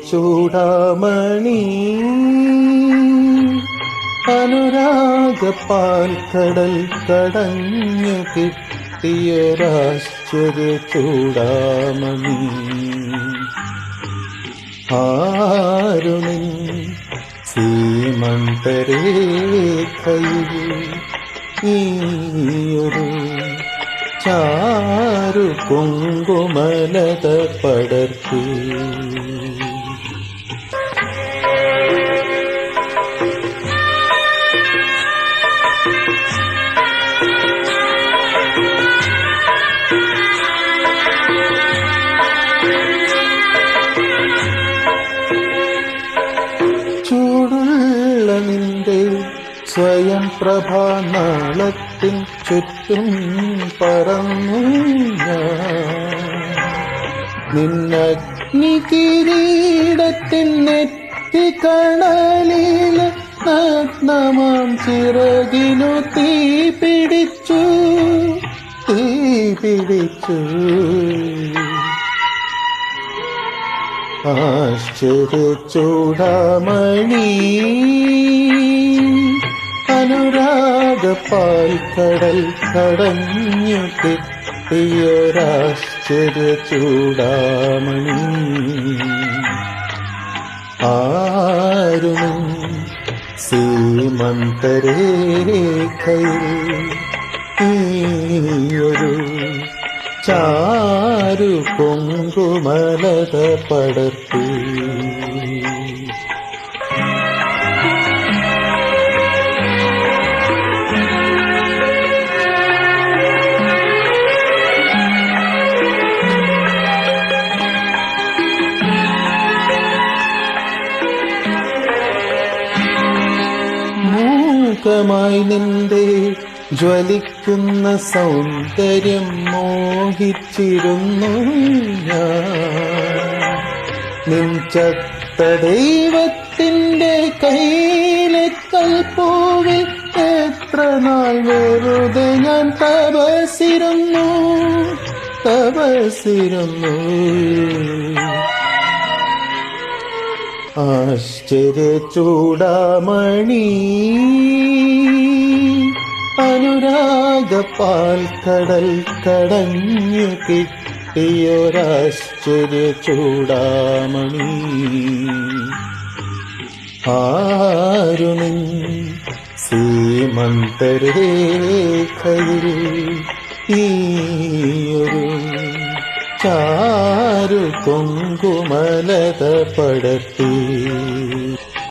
ചൂടാമണി അനുരാഗപ്പാൽക്കടൽ കടഞ്ഞു കിട്ടിയൊരാശ്ചര്യ ചൂടാമണി ആരുണിൻ സീമന്തരേഖയിൽ ഈയൊരു ചാരു കുങ്കുമലത പടർത്തി ചൂടുള്ള നിന്റെ സ്വയം പ്രഭാനാളത്തിൻ ചുറ്റും പറന്നു നിന്നഗ്നി കിരീടത്തിൻ നെറ്റിക്കണലില് നഗ്നമാം ചിറകിനു തീ പിടിച്ചു ആശ്ചര്യ ചൂടാമണി അനുരാഗപ്പാൽക്കടൽ കടഞ്ഞു കിട്ടിയൊരാശ്ചര്യ ചൂടാമണി ആരുണിൻ സീമന്തരേഖയിൽ ഈയൊരു ചാരു കുങ്കുമലത പടർത്തി മൂകമായി നിന്റെ ജ്വലിക്കുന്ന സൗന്ദര്യം മോഹിച്ചിരുന്നു നിൻ ചത്ത ദൈവത്തിൻ്റെ കയ്യിലെ കൽപ്പൂവിൽ എത്ര നാൾ വെറുതെ ഞാൻ തപസ്സിരുന്നു ആശ്ചര്യ ചൂടാമണി അനുരാഗപ്പാൽക്കടൽ കടഞ്ഞു കിട്ടിയൊരാശ്ചര്യ ചൂടാമണി ആരുണിൻ സീമന്തരേഖയിൽ ഈയൊരു ചാരു കുങ്കുമലത പടർത്തി